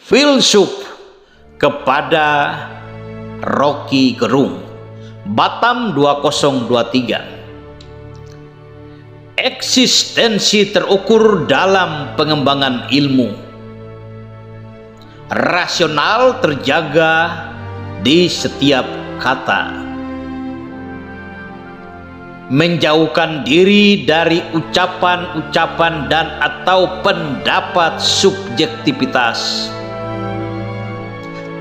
Filsuf kepada Rocky Gerung, Batam 2023. Eksistensi terukur dalam pengembangan ilmu. Rasional terjaga di setiap kata. Menjauhkan diri dari ucapan-ucapan dan atau pendapat subjektivitas.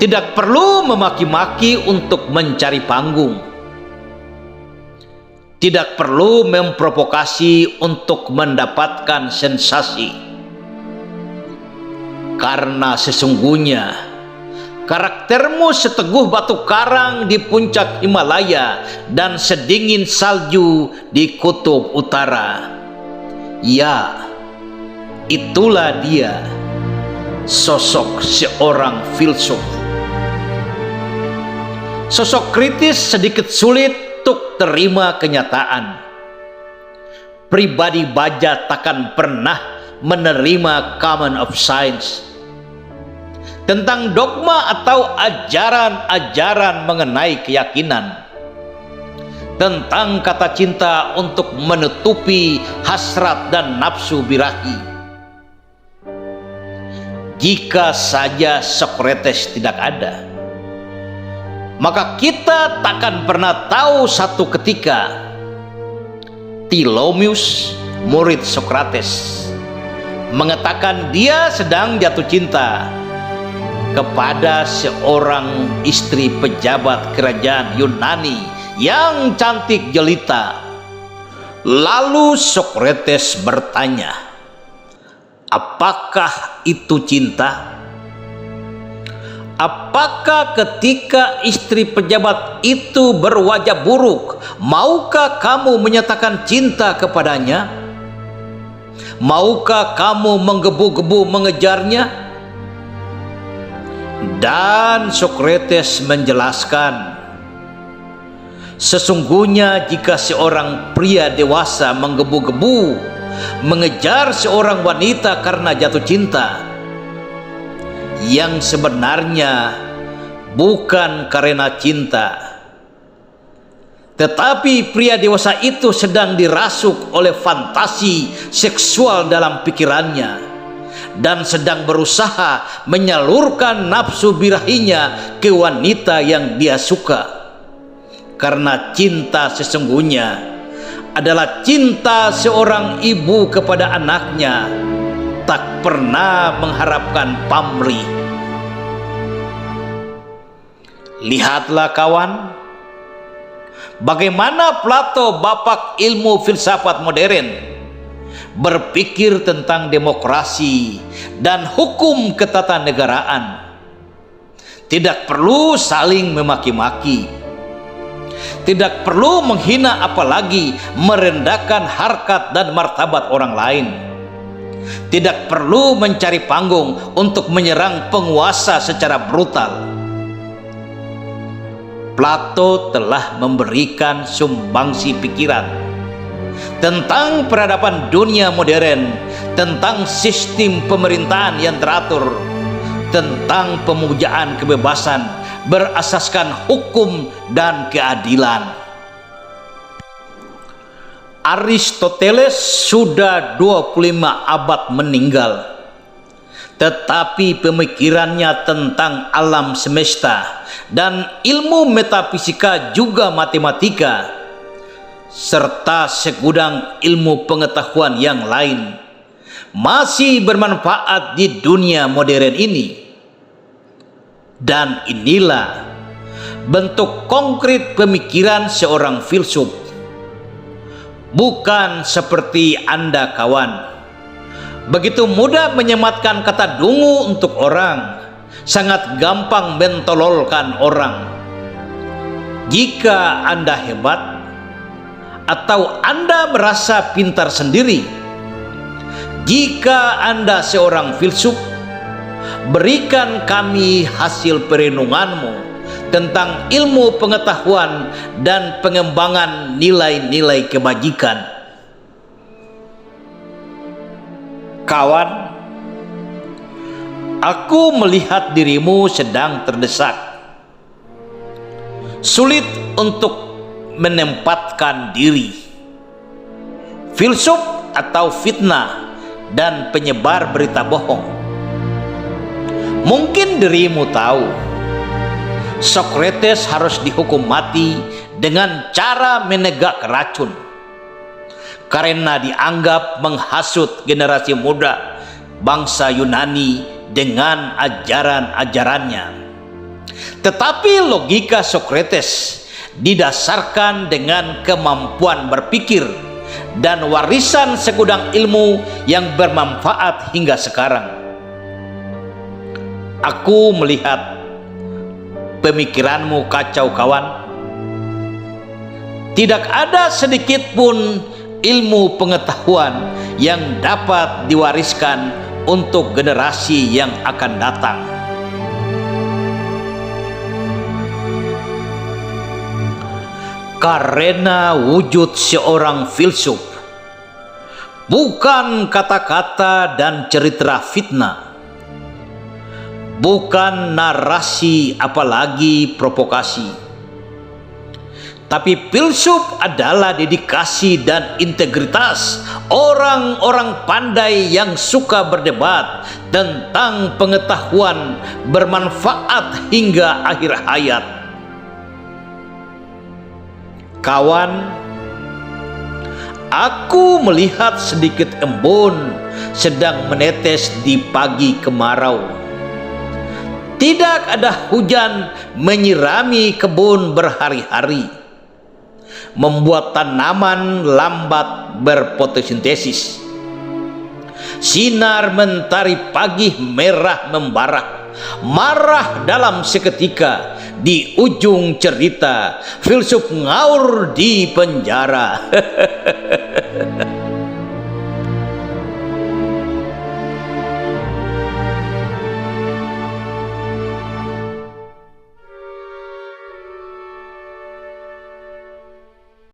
Tidak perlu memaki-maki untuk mencari panggung. Tidak perlu memprovokasi untuk mendapatkan sensasi. Karena sesungguhnya karaktermu seteguh batu karang di puncak Himalaya dan sedingin salju di kutub utara. Ya, itulah dia, sosok seorang filsuf. Sosok kritis sedikit sulit untuk terima kenyataan. Pribadi baja takkan pernah menerima common of science tentang dogma atau ajaran-ajaran mengenai keyakinan, tentang kata cinta untuk menutupi hasrat dan nafsu birahi. Jika saja Socrates tidak ada, maka kita takkan pernah tahu satu ketika Tilomius, murid Socrates, mengatakan dia sedang jatuh cinta kepada seorang istri pejabat kerajaan Yunani yang cantik jelita. Lalu Socrates bertanya, apakah itu cinta? Apakah ketika istri pejabat itu berwajah buruk, maukah kamu menyatakan cinta kepadanya? Maukah kamu menggebu-gebu mengejarnya? Dan Socrates menjelaskan, sesungguhnya jika seorang pria dewasa menggebu-gebu mengejar seorang wanita karena jatuh cinta, yang sebenarnya bukan karena cinta, tetapi pria dewasa itu sedang dirasuk oleh fantasi seksual dalam pikirannya dan sedang berusaha menyalurkan nafsu birahinya ke wanita yang dia suka. Karena cinta sesungguhnya adalah cinta seorang ibu kepada anaknya, tak pernah mengharapkan pamrih. Lihatlah kawan, bagaimana Plato, bapak ilmu filsafat modern, berpikir tentang demokrasi dan hukum ketatanegaraan. Tidak perlu saling memaki-maki, tidak perlu menghina apalagi merendahkan harkat dan martabat orang lain. Tidak perlu mencari panggung untuk menyerang penguasa secara brutal. Plato telah memberikan sumbangsi pikiran tentang peradaban dunia modern, tentang sistem pemerintahan yang teratur, tentang pemujaan kebebasan berasaskan hukum dan keadilan. Aristoteles sudah 25 abad meninggal, tetapi pemikirannya tentang alam semesta dan ilmu metafisika juga matematika, serta segudang ilmu pengetahuan yang lain masih bermanfaat di dunia modern ini. Dan inilah bentuk konkret pemikiran seorang filsuf. Bukan seperti Anda kawan, begitu mudah menyematkan kata dungu untuk orang, sangat gampang mentololkan orang. Jika Anda hebat atau Anda merasa pintar sendiri, jika Anda seorang filsuf, berikan kami hasil perenunganmu tentang ilmu pengetahuan dan pengembangan nilai-nilai kebajikan. Kawan, Aku melihat dirimu sedang terdesak, sulit untuk menempatkan diri. Filsuf atau fitnah dan penyebar berita bohong. Mungkin dirimu tahu Socrates harus dihukum mati dengan cara menegak racun karena dianggap menghasut generasi muda bangsa Yunani dengan ajaran-ajarannya. Tetapi logika Socrates didasarkan dengan kemampuan berpikir dan warisan segudang ilmu yang bermanfaat hingga sekarang. Aku melihat pemikiranmu kacau, kawan. Tidak ada sedikit pun ilmu pengetahuan yang dapat diwariskan untuk generasi yang akan datang. Karena wujud seorang filsuf bukan kata-kata dan cerita fitnah, bukan narasi apalagi provokasi, tapi filsuf adalah dedikasi dan integritas orang-orang pandai yang suka berdebat tentang pengetahuan bermanfaat hingga akhir hayat. Kawan, aku melihat sedikit embun sedang menetes di pagi kemarau. Tidak ada hujan menyirami kebun berhari-hari, membuat tanaman lambat berfotosintesis. Sinar mentari pagi merah membara, marah dalam seketika. Di ujung cerita, filsuf ngaur di penjara.